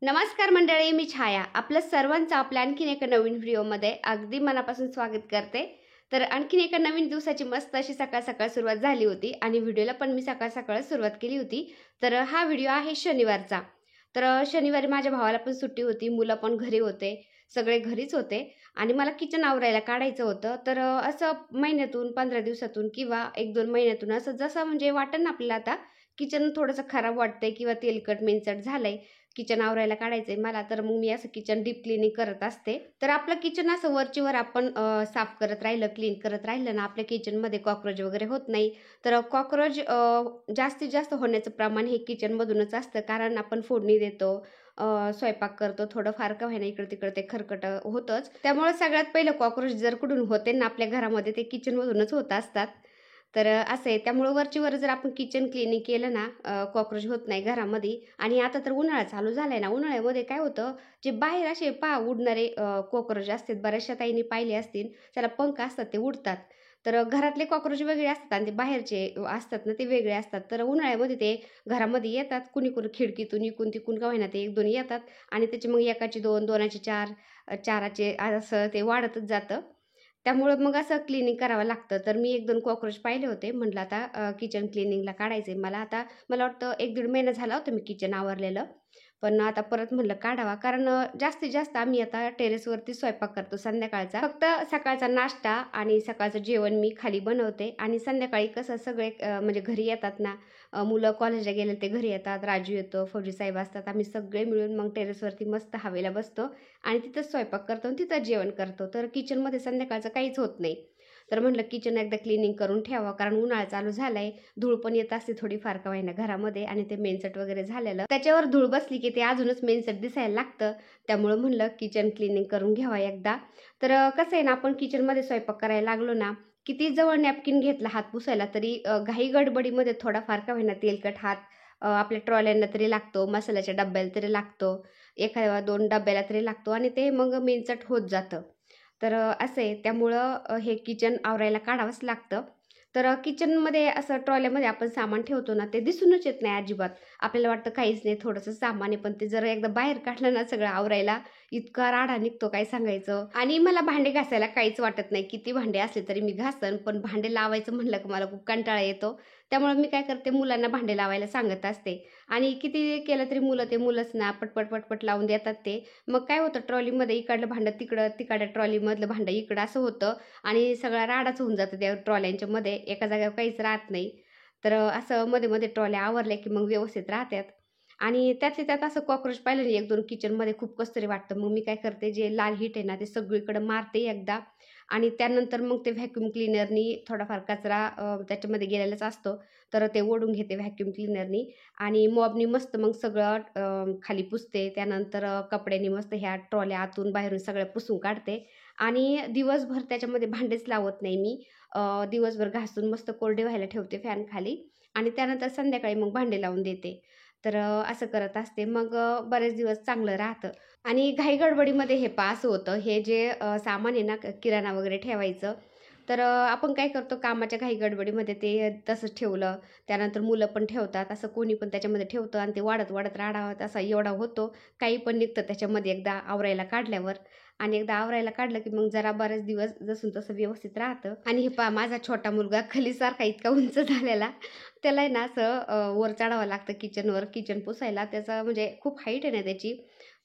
नमस्कार मंडळी, मी छाया. आपलं सर्वांचं आपल्या आणखीन एका नवीन व्हिडिओमध्ये अगदी मनापासून स्वागत करते. तर आणखीन एका नवीन दिवसाची मस्त अशी सकाळ सकाळ सुरुवात झाली होती आणि व्हिडिओला पण मी सकाळ सकाळ सुरुवात केली होती. तर हा व्हिडिओ आहे शनिवारचा. तर शनिवारी माझ्या भावाला पण सुट्टी होती, मुलं पण घरी होते, सगळे घरीच होते आणि मला किचन आवरायला काढायचं होतं. तर असं महिन्यातून 15 दिवसातून किंवा 1-2 महिन्यातून असं जसं म्हणजे वाटेल ना आपल्याला आता किचन थोडंसं खराब वाटतंय किंवा तेलकट मेंचट झालंय, किचन आवरायला काढायचंय मला, तर मग मी असं किचन डीप क्लिनिंग करत असते. तर आपलं किचन असं वरचीवर आपण साफ करत राहिलं, क्लीन करत राहिलं ना, आपल्या किचनमध्ये कॉकरोच वगैरे होत नाही. तर कॉकरोच जास्तीत जास्त होण्याचं प्रमाण हे किचनमधूनच असतं, कारण आपण फोडणी देतो, स्वयंपाक करतो, थोडंफार का होईना इकडं-तिकडं ते खरकटं होतंच. त्यामुळे सगळ्यात पहिलं कॉकरोच जर कुठून होते ना आपल्या घरामध्ये, ते किचनमधूनच होत असतात. तर असं आहे. त्यामुळे वरचीवर जर आपण किचन क्लिनिंग केलं ना, कॉकरोच होत नाही घरामध्ये. आणि आता तर उन्हाळा चालू झालाय ना, उन्हाळ्यामध्ये काय होतं, जे बाहेर असे उडणारे कॉकरोच असतात, बऱ्याचशा ताईंनी पाहिले असतील, त्याला पंख असतात, ते उडतात. तर घरातले कॉकरोच वेगळे असतात आणि ते बाहेरचे असतात ना, ते वेगळे असतात. तर उन्हाळ्यामध्ये ते घरामध्ये येतात, कुणी-कुणी खिडकीतून इकून-तिकून का होईना ते 1-2 येतात आणि त्याचे मग एकाचे 2, 2चे 4, 4चे असं ते वाढतच जातं. त्यामुळं मग असं क्लिनिंग करावं लागतं. तर मी 1-2 कॉकरोच पाहिले होते. म्हटलं आता किचन क्लिनिंगला काढायचंय मला. आता मला वाटतं 1-1.5 महिना झाला होता मी किचन आवरलेलं. पण आता परत म्हटलं काढावा. कारण जास्तीत जास्त आम्ही आता टेरेसवरती स्वयंपाक करतो संध्याकाळचा. फक्त सकाळचा नाश्ता आणि सकाळचं जेवण मी खाली बनवते आणि संध्याकाळी कसं सगळे म्हणजे घरी येतात ना, मुलं कॉलेजला गेले ते घरी येतात, राजू येतो, फौजी साहेब असतात. आम्ही सगळे मिळून मग टेरेसवरती मस्त हवेला बसतो आणि तिथंच स्वयंपाक करतो आणि तिथंच जेवण करतो. तर किचनमध्ये संध्याकाळचं काहीच होत नाही. तर म्हटलं किचन एकदा क्लिनिंग करून ठेवावं, कारण उन्हाळा चालू झालाय. धूळ पण येत असते थोडीफार का होईना घरामध्ये आणि ते मेनसट वगैरे झालेलं. त्याच्यावर धूळ बसली की ते अजूनच मेनसट दिसायला लागतं. त्यामुळं म्हणलं किचन क्लिनिंग करून घ्यावा एकदा. तर कसं आहे ना, आपण किचनमध्ये स्वयंपाक करायला लागलो ना, किती जवळ नॅपकिन घेतला हात पुसायला तरी घाई गडबडीमध्ये थोडाफार का होईना तेलकट हात आपल्या ट्रॉल्यांना तरी लागतो, मसाल्याच्या डब्याला तरी लागतो, एखाद्या 2 डब्याला तरी लागतो आणि ते मग मेनचट होत जातं. तर असं आहे. त्यामुळं हे किचन आवरायला काढावंच लागतं. तर किचनमध्ये असं ट्रॉल्यामध्ये आपण सामान ठेवतो ना, ते दिसूनच येत नाही अजिबात. आपल्याला वाटतं काहीच नाही, थोडंसं सामान आहे, पण ते जर एकदा बाहेर काढलं ना सगळं आवरायला, इतका राडा निघतो काय सांगायचं. आणि मला भांडे घासायला काहीच वाटत नाही. किती भांडे असले तरी मी घासन, पण भांडे लावायचं म्हणलं की मला खूप कंटाळा येतो. त्यामुळे मी काय करते, मुलांना भांडे लावायला सांगत असते आणि किती केलं तरी मुलं ते मुलंच ना, पटपट लावून देतात ते. मग काय होतं, ट्रॉलीमध्ये इकडलं भांडं तिकडं, तिकडल्या ट्रॉलीमधलं भांडं इकडं असं होतं आणि सगळा राडाच होऊन जातं त्या ट्रॉल्यांच्या मध्ये, एका जागेवर काहीच राहत नाही. तर असं मध्ये-मध्ये ट्रॉल्या आवरल्या की मग व्यवस्थित राहतात. आणि त्यातल्या त्यात असं कॉकरोच पाहिलं ना 1-2 किचनमध्ये खूप कसं तरी वाटतं. मग मी काय करते, जे लाल हीट आहे ना, ते सगळीकडे मारते एकदा आणि त्यानंतर मग ते व्हॅक्यूम क्लीनरनी थोडाफार कचरा त्याच्यामध्ये गेलेलाच असतो, तर ते ओढून घेते व्हॅक्यूम क्लीनरनी आणि मॉबनी मस्त मग सगळं खाली पुसते. त्यानंतर कपड्यांनी मस्त ह्या ट्रॉल्या आतून बाहेरून सगळ्या पुसून काढते आणि दिवसभर त्याच्यामध्ये भांडेच लावत नाही मी. दिवसभर घासून मस्त कोरडे व्हायला ठेवते फॅनखाली आणि त्यानंतर संध्याकाळी मग भांडे लावून देते. तर असं करत असते. मग बरेच दिवस चांगलं राहतं. आणि घाई-गडबडीमध्ये हे असं होतं, हे जे सामान आहे ना, किराणा वगैरे ठेवायचं, तर आपण काय करतो, कामाच्या घाई-गडबडीमध्ये ते तसंच ठेवलं. त्यानंतर मुलं पण ठेवतात, असं कोणी पण त्याच्यामध्ये ठेवतं आणि ते वाढत राडा असा एवढा होतो. काही पण निघतं त्याच्यामध्ये एकदा आवरायला काढल्यावर. आणि एकदा आवरायला काढलं की मग जरा बरेच दिवस जसून तसं व्यवस्थित राहतं. आणि हे पहा, माझा छोटा मुलगा खलीसारखा इतका उंच झालेला, त्याला आहे ना असं वर चढावं लागतं किचनवर, किचन पुसायला. त्याचं म्हणजे खूप हाईट आहे ना त्याची.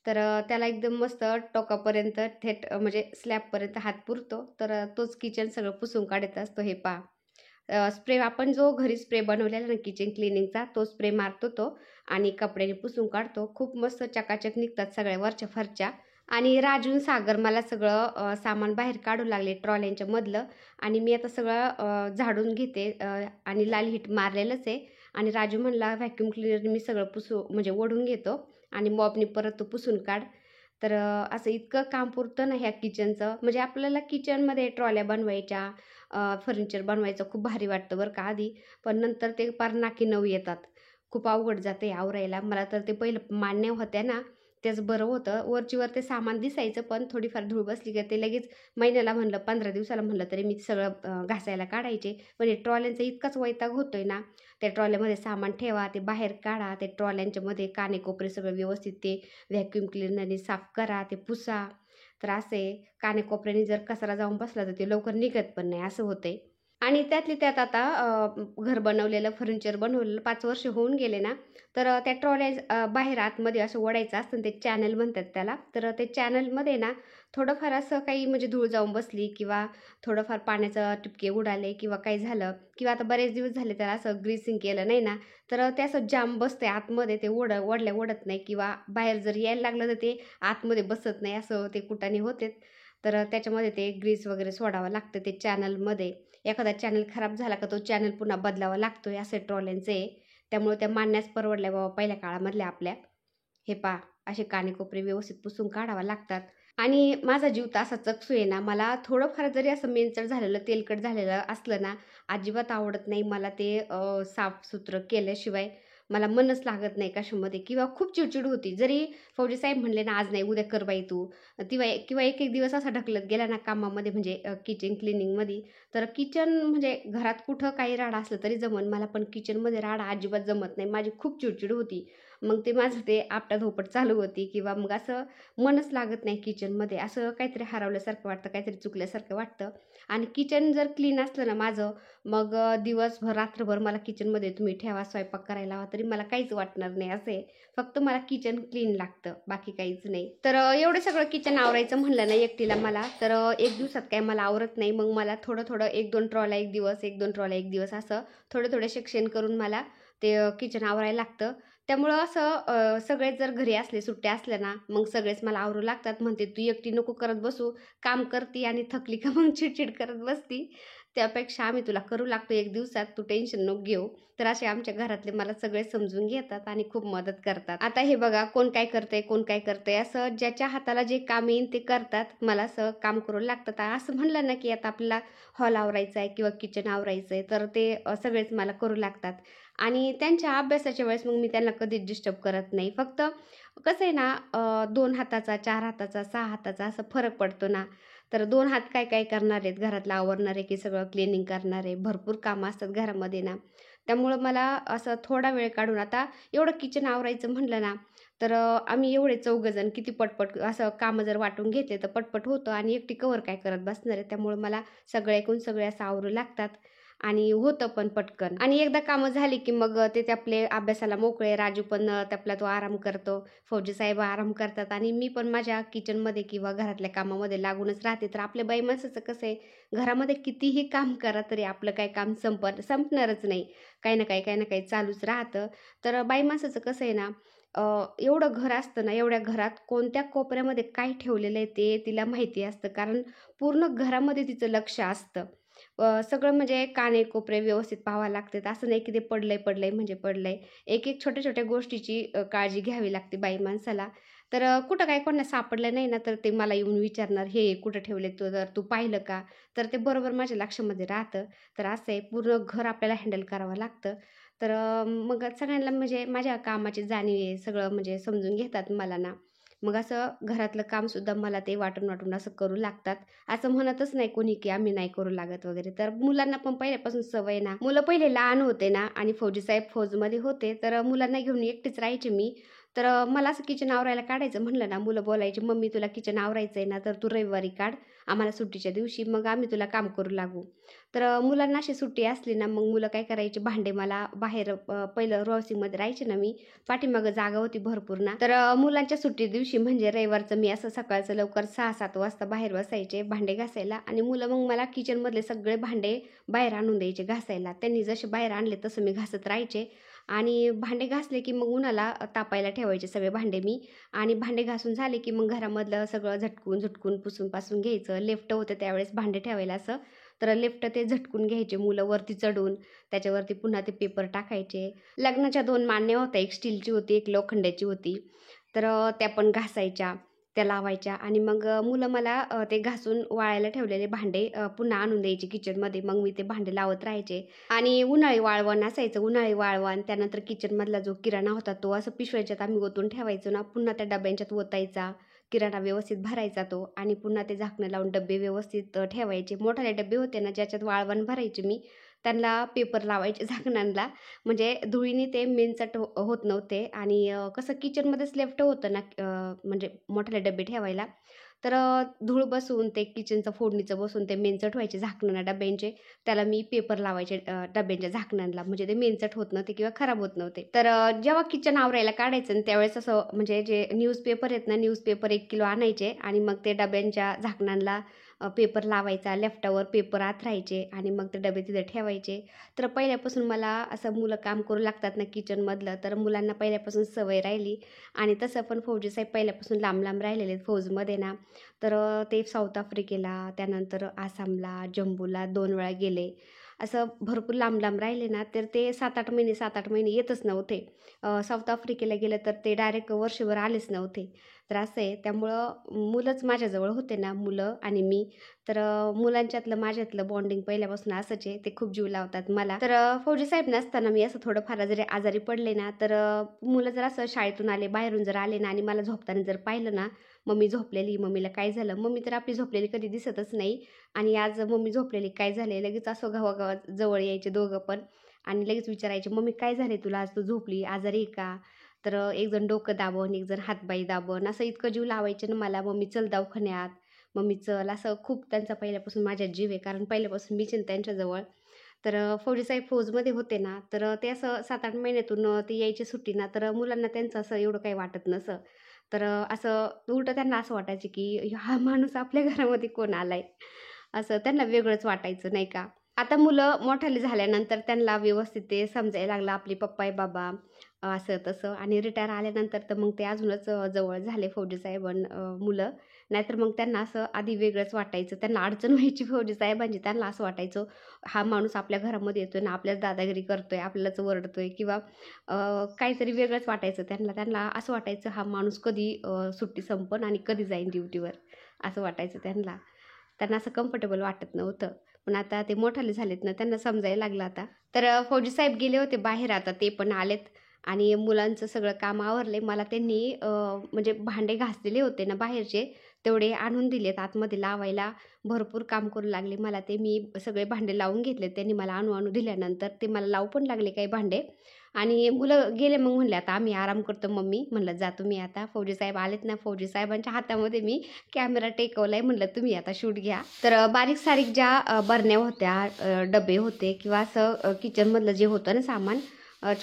तर त्याला एकदम मस्त टोकापर्यंत थेट म्हणजे स्लॅबपर्यंत हात पुरतो. तर तोच किचन सगळं पुसून काढत असतो. हे पहा, स्प्रे आपण जो घरी स्प्रे बनवलेला ना किचन क्लिनिंगचा, तो स्प्रे मारतो तो आणि कपड्याने पुसून काढतो. खूप मस्त चकाचक निघतात सगळ्या वरच्या फरच्या. आणि राजून सागर मला सगळं सामान बाहेर काढू लागले ट्रॉल्यांच्या मधलं आणि मी आता सगळं झाडून घेते आणि लाल हीट मारलेलंच आहे. आणि राजू म्हणला व्हॅक्यूम क्लिनरने मी सगळं म्हणजे ओढून घेतो आणि मॉपनी परत तो पुसून काढ. तर असं इतकं काम पुरतं ना ह्या किचनचं. म्हणजे आपल्याला किचनमध्ये ट्रॉल्या बनवायच्या, फर्निचर बनवायचं खूप भारी वाटतं बरं का आधी, पण नंतर ते पार नाकी नऊ येतात. खूप अवघड जाते आवरायला. मला तर ते पहिलं मान्य होत्या ना, तेच बरं होतं. वरचीवर ते सामान दिसायचं, पण थोडीफार धूळ बसली की ते लगेच महिन्याला म्हणलं, 15 दिवसाला म्हणलं तरी मी सगळं घासायला काढायचे. पण हे ट्रॉल्यांचा इतकाच वैताग होतोय ना, त्या ट्रॉल्यामध्ये सामान ठेवा, ते बाहेर काढा, ते ट्रॉल्यांच्यामध्ये कानेकोपरे सगळं व्यवस्थित ते व्हॅक्यूम क्लिनरने साफ करा, ते पुसा. तर असे कानेकोपऱ्याने जर कचरा जाऊन बसला तर ते लवकर निघत पण नाही, असं होतंय. आणि त्यातली त्यात आता घर बनवलेलं, फर्निचर बनवलेलं 5 वर्ष होऊन गेले ना, तर त्या ट्रॉल्या बाहेर आतमध्ये असं ओढायचं असतं, ते चॅनल म्हणतात त्याला. तर ते चॅनलमध्ये ना थोडंफार असं काही म्हणजे धूळ जाऊन बसली किंवा थोडंफार पाण्याचं टिपके उडाले किंवा काही झालं किंवा आता बरेच दिवस झाले त्याला असं ग्रीसिंग केलं नाही ना, तर ते असं जाम बसते आतमध्ये, ते ओढल्या ओढत नाही किंवा बाहेर जर यायला लागलं तर ते आतमध्ये बसत नाही, असं ते कुटाने होते. तर त्याच्यामध्ये ते ग्रीस वगैरे सोडावं लागतं ते चॅनलमध्ये. एखादा चॅनल खराब झाला का तो चॅनल पुन्हा बदलावा लागतोय, असे ट्रॉल्यांचे. त्यामुळे त्या मानण्यास परवडल्या बाबा पहिल्या काळामधल्या आपल्या. हे पहा, असे कानेकोपरे व्यवस्थित पुसून काढावा लागतात. आणि माझा जीव तर असा चकसू आहे ना, मला थोडंफार जरी असं मेंचर झालेलं, तेलकट झालेलं असलं ना, अजिबात आवडत नाही मला ते साफसुथरं केल्याशिवाय मला मनच लागत नाही कशामध्ये किंवा खूप चिडचिड होती. जरी फौजी साहेब म्हणले ना, "आज नाही, उद्या कर बाई तू." किंवा एक-एक दिवस असा ढकलत गेला ना कामामध्ये म्हणजे किचन क्लिनिंगमध्ये, तर किचन म्हणजे घरात कुठं काही राडा असलं तरी जमन मला, पण किचनमध्ये राडा अजिबात जमत नाही. माझी खूप चिडचिड होती. मग ते माझं ते आपटाधोपट चालू होती किंवा मग असं मनच लागत नाही किचनमध्ये. असं काहीतरी हरवल्यासारखं वाटतं, काहीतरी चुकल्यासारखं वाटतं. आणि किचन जर क्लीन असलं ना माझं, मग दिवसभर, रात्रभर मला किचनमध्ये तुम्ही ठेवा, स्वयंपाक करायला हवा, तरी मला काहीच वाटणार नाही असं आहे. फक्त मला किचन क्लीन लागतं, बाकी काहीच नाही. तर एवढं सगळं किचन आवरायचं म्हणलं ना एकटीला मला, तर 1 दिवसात काही मला आवरत नाही. मग मला थोडं-थोडं 1-2 ट्रॉल्या 1 दिवस, 1-2 ट्रॉल्या 1 दिवस असं थोडे-थोडे सेक्शन करून मला ते किचन आवरायला लागतं. त्यामुळं असं सगळेच जर घरी असले, सुट्ट्या असल्या ना, मग सगळेच मला आवरू लागतात. म्हणते, "तू एकटी नको करत बसू, काम करती आणि थकली का मग चिडचिड करत बसती. त्यापेक्षा आम्ही तुला करू लागतो 1 दिवसात, तू टेन्शन नको घेऊ." तर असे आमच्या घरातले मला सगळे समजून घेतात आणि खूप मदत करतात. आता हे बघा, कोण काय करतंय, कोण काय करतंय, असं ज्याच्या हाताला जे काम येईल ते करतात. मला असं काम करू लागतात. असं म्हणलं ना, की आता आपल्याला हॉल आवरायचा आहे किंवा किचन आवरायचं आहे, तर ते सगळेच मला करू लागतात. आणि त्यांच्या अभ्यासाच्या वेळेस मग मी त्यांना कधीच डिस्टर्ब करत नाही. फक्त कसं आहे ना, 2 हाताचा, 4 हाताचा, 6 हाताचा असा फरक पडतो ना. तर 2 हात काय-काय करणार आहेत, घरातलं आवरणार आहे की सगळं क्लिनिंग करणार आहे. भरपूर कामं असतात घरामध्ये ना. त्यामुळं मला असं थोडा वेळ काढून आता एवढं किचन आवरायचं म्हटलं ना, तर आम्ही एवढे 4 जण किती पटपट असं कामं जर वाटून घेतले तर पटपट होतं आणि एकटी कव्हर काय करत बसणार आहे. त्यामुळे मला सगळे एकूण सगळे असं आवरू लागतात. आणि होतं पण पटकन. आणि एकदा कामं झाली की मग ते आपले अभ्यासाला मोकळे. राजू पण आपला तो आराम करतो. फौजी साहेब आराम करतात आणि मी पण माझ्या किचनमध्ये किंवा घरातल्या कामामध्ये लागूनच राहते. तर आपल्या बाई माणसाचं कसं आहे, घरामध्ये कितीही काम करा तरी आपलं काही काम संपणारच नाही. काही ना काही, काही ना काही चालूच राहतं. तर बाई माणसाचं कसं आहे ना, एवढं घर असतं ना, एवढ्या घरात कोणत्या कोपऱ्यामध्ये काय ठेवलेलं आहे ते तिला माहिती असतं. कारण पूर्ण घरामध्ये तिचं लक्ष असतं. सगळं म्हणजे काने-कोपरे व्यवस्थित पाहावं लागतात. असं नाही की ते पडलंय म्हणजे पडलंय. एक-एक छोट्या-छोट्या गोष्टीची काळजी घ्यावी लागते बाई माणसाला. तर कुठं काय कोणाला सापडलं नाही ना, तर ते मला येऊन विचारणार, "हे कुठं ठेवले तू? तर तू पाहिलं का?" तर ते बरोबर माझ्या लक्षामध्ये राहतं. तर असं आहे, पूर्ण घर आपल्याला हँडल करावं लागतं. तर मग सगळ्यांना म्हणजे माझ्या कामाची जाणीव आहे. सगळं म्हणजे समजून घेतात मला ना. मग असं घरातलं कामसुद्धा मला ते वाटून-वाटून असं करू लागतात. असं म्हणतच नाही कोणी, की आम्ही नाही करू लागत वगैरे. तर मुलांना पण पहिल्यापासून सवय ना. मुलं पहिले लहान होते ना आणि फौजी साहेब फौजमध्ये होते, तर मुलांना घेऊन एकटीच राहायचे मी. तर मला असं किचन आवरायला काढायचं म्हणलं ना, मुलं बोलायची, "मम्मी तुला किचन आवरायचं आहे ना, तर तू रविवारी काढ आम्हाला सुट्टीच्या दिवशी, मग आम्ही तुला काम करू लागू." तर मुलांना अशी सुट्टी असली ना, मग मुलं काय करायचे, भांडे मला बाहेर पहिलं रॉसिंगमध्ये राहायचे ना मी, पाठीमागं जागा होती भरपूर ना. तर मुलांच्या सुट्टी दिवशी म्हणजे रविवारचं मी असं सकाळचं लवकर 6-7 वाजता बाहेर बसायचे भांडे घासायला आणि मुलं मग मला किचनमधले सगळे भांडे बाहेर आणून द्यायचे घासायला. त्यांनी जसे बाहेर आणले तसं मी घासत राहायचे आणि भांडे घासले की मग उन्हाला तापायला ठेवायचे सगळे भांडे मी आणि भांडे घासून झाले की मग घरामधलं सगळं झटकून पुसून घ्यायचं. लेफ्ट होते त्यावेळेस भांडे ठेवायला असं. तर लेफ्ट ते झटकून घ्यायचे मुलं वरती चढून. त्याच्यावरती पुन्हा ते पेपर टाकायचे. लग्नाच्या 2 मांडण्या होत्या. एक स्टीलची होती, एक लोखंडाची होती. तर त्या पण घासायच्या, त्या लावायच्या आणि मग मुलं मला ते घासून वाळायला ठेवलेले भांडे पुन्हा आणून द्यायचे किचनमध्ये. मग मी ते भांडे लावत राहायचे आणि उन्हाळी वाळवण असायचं. उन्हाळी वाळवण, त्यानंतर किचनमधला जो किराणा होता तो असं पिशव्याच्यात आम्ही ओतून ठेवायचो ना, पुन्हा त्या डब्यांच्यात ओतायचा. किराणा व्यवस्थित भरायचा तो आणि पुन्हा ते झाकणं लावून डब्बे व्यवस्थित ठेवायचे. मोठाले डब्बे होते ना, ज्याच्यात वाळवण भरायचे मी, त्यांना पेपर लावायचे झाकणांना, म्हणजे धुळीने ते मेनचट होत नव्हते. आणि कसं किचनमध्येच लेफ्ट होतं ना, म्हणजे मोठाले डबे ठेवायला. तर धूळ बसून ते किचनचं फोडणीचं बसून ते मेनचट व्हायचे झाकणं डब्यांचे. त्याला मी पेपर लावायचे डब्यांच्या झाकणांना, म्हणजे ते मेनचट होत नव्हते किंवा खराब होत नव्हते. तर जेव्हा किचन आवरायला काढायचं आणि त्यावेळेस असं म्हणजे जे न्यूजपेपर आहेत ना, न्यूजपेपर 1 किलो आणायचे आणि मग ते डब्यांच्या झाकणांना पेपर लावायचा, लेफ्टावर पेपर आत राहायचे आणि मग ते डबे तिथे ठेवायचे. तर पहिल्यापासून मला असं मुलं काम करू लागतात ना किचनमधलं, तर मुलांना पहिल्यापासून सवय राहिली. आणि तसं पण फौजी साहेब पहिल्यापासून लांब लांब राहिलेले आहेत फौजमध्ये ना. तर ते साऊथ आफ्रिकेला, त्यानंतर आसामला, जम्बूला 2 वेळा गेले. असं भरपूर लांब लांब राहिले ना, तर ते 7-8 महिने येतच नव्हते. साऊथ आफ्रिकेला गेलं तर ते डायरेक्ट वर्षभर आलेच नव्हते. तर असं आहे, त्यामुळं मुलंच माझ्याजवळ होते ना, मुलं आणि मी. तर मुलांच्यातलं माझ्यातलं बॉन्डिंग पहिल्यापासून असंच आहे. ते खूप जीव लावतात मला. तर फौजी साहेब नसताना मी असं थोडंफार जरी आजारी पडले ना, तर मुलं जर असं शाळेतून आले, बाहेरून जर आले ना आणि मला झोपताना जर पाहिलं ना, मम्मी झोपलेली, मम्मीला काय झालं? मम्मी तर आपली झोपलेली कधी दिसतच नाही. आणि आज मम्मी झोपलेली, काय झाले? लगेच असं गावागावात जवळ यायचे दोघं पण आणि लगेच विचारायचे, "मम्मी काय झाले तुला? आज तू झोपली, आजारी आहे का?" तर एक जण डोकं दाबन, एक जण हातपाय दाबन, असं इतकं जीव लावायचे ना मला. "मम्मी चल दवाखान्यात, मम्मी चल." असं खूप त्यांचा पहिल्यापासून माझ्यात जीव आहे, कारण पहिल्यापासून मीच आहे त्यांच्याजवळ. तर फौजी साहेब फौजमध्ये होते ना, तर ते असं 7-8 महिन्यातून ते यायचे सुट्टीना, तर मुलांना त्यांचं असं एवढं काही वाटत नसं. तर असं उलटं त्यांना असं वाटायचं, की हा माणूस आपल्या घरामध्ये कोण आलाय? असं त्यांना वेगळंच वाटायचं नाही का? आता मुलं मोठाले झाल्यानंतर त्यांना व्यवस्थित ते समजायला लागलं, आपले पप्पा आहे बाबा, असं तसं. आणि रिटायर आल्यानंतर तर मग ते अजूनच जवळ झाले फौजी साहेब मुलं. नाहीतर मग त्यांना असं आधी वेगळंच वाटायचं. त्यांना अडचण व्हायची फौजी साहेबांची. त्यांना असं वाटायचं, हा माणूस आपल्या घरामध्ये येतोय ना, आपल्याच दादागिरी करतोय, आपल्यालाच ओरडतोय किंवा काहीतरी वेगळंच वाटायचं त्यांना. त्यांना असं वाटायचं, हा माणूस कधी सुट्टी संपन आणि कधी जाईन ड्युटीवर, असं वाटायचं त्यांना. त्यांना असं कम्फर्टेबल वाटत नव्हतं. पण आता ते मोठाले झालेत ना, त्यांना समजायला लागलं आता. तर फौजी साहेब गेले होते बाहेर, आता ते पण आलेत आणि मुलांचं सगळं काम आवरले. मला त्यांनी म्हणजे भांडे घासलेले होते ना बाहेरचे, तेवढे आणून दिलेत आतमध्ये लावायला. भरपूर काम करू लागले मला ते. मी सगळे भांडे लावून घेतले त्यांनी मला आणू दिल्यानंतर. ते मला लावू पण लागले काही भांडे. आणि मुलं गेले, मग म्हणले, "आता आम्ही आराम करतो मम्मी." म्हणलं, "जा तुम्ही आता." फौजी साहेब आलेत ना, फौजी साहेबांच्या हातामध्ये मी कॅमेरा टेकवलाय. म्हणलं, "तुम्ही आता शूट घ्या." तर बारीक-सारीक ज्या बरण्या होत्या, डबे होते किंवा असं किचनमधलं जे होतं ना सामान,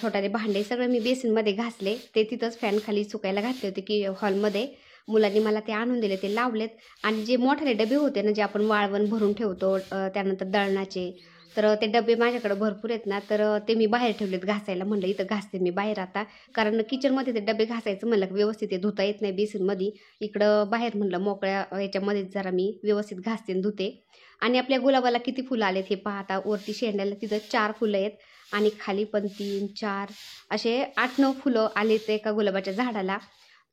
छोटाले भांडे सगळं मी बेसिनमध्ये घासले. ते तिथंच फॅनखाली सुकायला घातले होते की हॉलमध्ये. मुलांनी मला ते आणून दिले, ते लावलेत. आणि जे मोठाले डबे होते ना, जे आपण वाळवण भरून ठेवतो, त्यानंतर दळणाचे, तर ते डबे माझ्याकडे भरपूर आहेत ना, तर ते मी बाहेर ठेवलेत घासायला. म्हणलं इथं घासते मी बाहेर आता, कारण किचनमध्ये ते डबे घासायचं म्हणलं की व्यवस्थित ते धुता येत नाही बेसिनमध्ये. इकडं बाहेर म्हणलं मोकळ्या ह्याच्यामध्ये जरा मी व्यवस्थित घासते आणि धुते. आणि आपल्या गुलाबाला किती फुलं आलेत हे पहा. आता वरती शेंड्याला तिथं 4 फुलं आहेत आणि खाली पण 3, 4 असे 8-9 फुलं आलेत एका गुलाबाच्या झाडाला.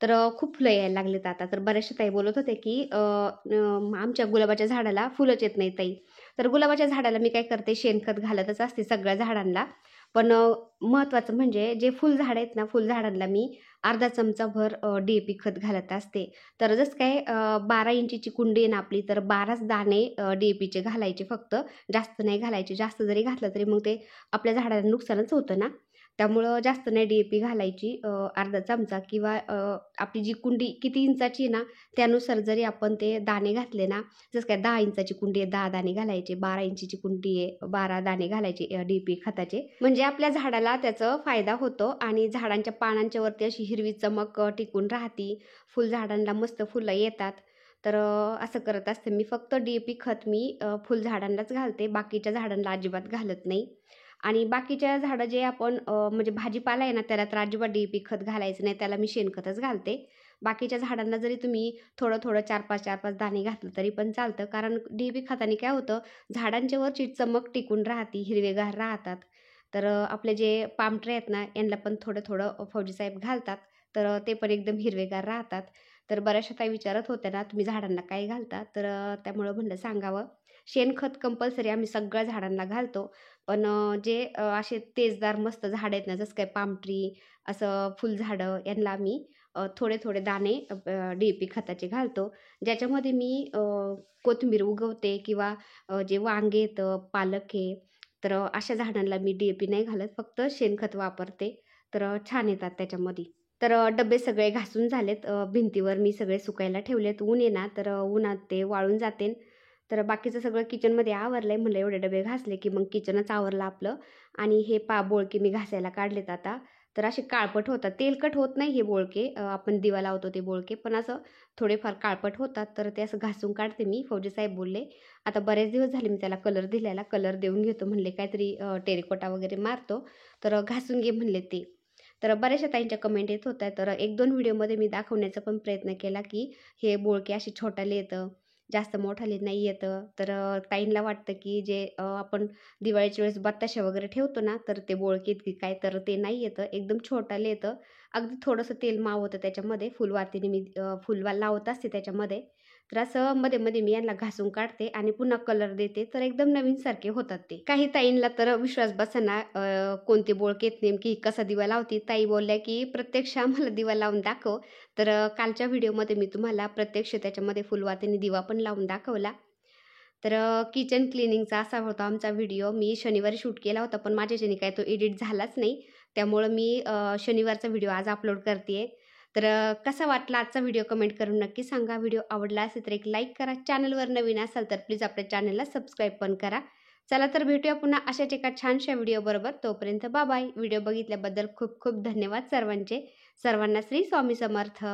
तर खूप फुलं यायला लागलेत आता. तर बऱ्याचशा ताई बोलत होते की आमच्या गुलाबाच्या झाडाला फुलंच येत नाही ताई. तर गुलाबाच्या झाडाला मी काय करते, शेणखत घालतच असते सगळ्या झाडांना. पण महत्त्वाचं म्हणजे जे फुलझाड आहेत ना, फुलझाडांना मी अर्धा चमचाभर डी-ए-पी खत घालत असते. तर जसं काय 12 इंचीची कुंडी आहे ना आपली, तर 12च दाणे डी-ए-पीचे घालायचे फक्त, जास्त नाही घालायचे. जास्त जरी घातलं तरी मग ते आपल्या झाडाला नुकसानच होतं ना. त्यामुळं जास्त नाही डी-ए-पी घालायची. अर्धा चमचा किंवा आपली जी कुंडी किती इंचाची आहे ना, त्यानुसार जरी आपण ते दाणे घातले ना, जसं काय 10 इंचाची कुंडी आहे 10 दाणे घालायचे, 12 इंचीची कुंडी आहे 12 दाणे घालायचे डी-ए-पी खताचे. म्हणजे आपल्या झाडाला त्याचा फायदा होतो आणि झाडांच्या पानांच्या वरती अशी हिरवी चमक टिकून राहते. फुलझाडांना मस्त फुलं येतात. तर असं करत असते मी. फक्त डी-ए-पी खत मी फुलझाडांनाच घालते, बाकीच्या झाडांना अजिबात घालत नाही. आणि बाकीच्या झाडं जे आपण म्हणजे भाजीपाला आहे ना, त्याला तर अजिबात डी-ए-पी खत घालायचं नाही, त्याला मी शेणखतच घालते. बाकीच्या झाडांना जरी तुम्ही थोडं-थोडं 4-5 दाणे घातलं तरी पण चालतं. कारण डी-ए-पी खताने काय होतं, झाडांच्या वरची चमक टिकून राहते, हिरवेगार राहतात. तर आपले जे पाम ट्रे आहेत ना, यांना पण थोडं-थोडं फौजी साहेब घालतात. तर ते पण एकदम हिरवेगार राहतात. तर बऱ्याचशा ताई विचारत होत्या ना, तुम्ही झाडांना काय घालता? तर त्यामुळं म्हणलं सांगावं. शेणखत कंपल्सरी आम्ही सगळ्या झाडांना घालतो. पण जे असे तेजदार मस्त झाडं आहेत ना, जसं काय पाम ट्री, असं फुलझाडं, यांना आम्ही थोडे-थोडे दाणे डी-ए-पी खताचे घालतो. ज्याच्यामध्ये मी कोथिंबीर उगवते किंवा जे वांगे येतं, पालक आहे, तर अशा झाडांना मी DAP नाही घालत, फक्त शेणखत वापरते. तर छान येतात त्याच्यामध्ये. तर डब्बे सगळे घासून झालेत. भिंतीवर मी सगळे सुकायला ठेवलेत. ऊन आहे ना, तर उन्हात ते वाळून जातील. तर बाकीचं सगळं किचनमध्ये आवरलं आहे. म्हणलं एवढे डबे घासले की मग किचनच आवरलं आपलं. आणि हे बोळके मी घासायला काढलेत आता. तर असे काळपट होतात. तेलकट होत नाही हे बोळके. आपण दिवा लावतो ते बोळके, पण असं थोडेफार काळपट होतात. तर ते असं घासून काढते मी. फौजी साहेब बोलले, "आता बरेच दिवस झाले मी त्याला कलर दिलेला. कलर देऊन घेतो," म्हणले. "काहीतरी टेरेकोटा वगैरे मारतो, तर घासून घे," म्हणले ते. तर बऱ्याचशा ताईंच्या कमेंट येत होत्या. तर 1-2 व्हिडिओमध्ये मी दाखवण्याचा पण प्रयत्न केला, की हे बोळके असे छोटाले येतं, जास्त मोठाले नाही येतं. तर ताईंना वाटतं, की जे आपण दिवाळीच्या वेळेस बत्ताशे वगैरे ठेवतो ना, तर ते बोळके की काय, तर ते नाही येतं. एकदम छोटाले येतं. अगदी थोडंसं तेल मावतं त्याच्यामध्ये. फुलवातीने मी फुलवा लावत असते त्याच्यामध्ये. तर असं मध्ये-मध्ये मी यांना घासून काढते आणि पुन्हा कलर देते. तर एकदम नवीनसारखे होतात ते. काही ताईंना तर विश्वास बसेना, कोणते बोळकेत नेमकी कसा दिवा लावते. ताई बोलल्या, की "प्रत्यक्ष आम्हाला दिवा लावून दाखव." तर कालच्या व्हिडिओमध्ये मी तुम्हाला प्रत्यक्ष त्याच्यामध्ये फुलवातीने दिवा पण लावून दाखवला. तर किचन क्लिनिंगचा असा होता आमचा व्हिडिओ. मी शनिवारी शूट केला होता, पण माझ्याच्याने काय तो एडिट झालाच नाही. त्यामुळं मी शनिवारचा व्हिडिओ आज अपलोड करते. तर कसा वाटला आजचा व्हिडिओ कमेंट करून नक्की सांगा. व्हिडिओ आवडला असेल तर एक लाईक करा. चॅनलवर नवीन असाल तर प्लीज आपल्या चॅनलला सबस्क्राईब पण करा. चला तर भेटूया पुन्हा अशाच एका छानशा व्हिडिओबरोबर. तोपर्यंत बाय. व्हिडिओ बघितल्याबद्दल खूप खूप धन्यवाद सर्वांचे. सर्वांना श्री स्वामी समर्थ.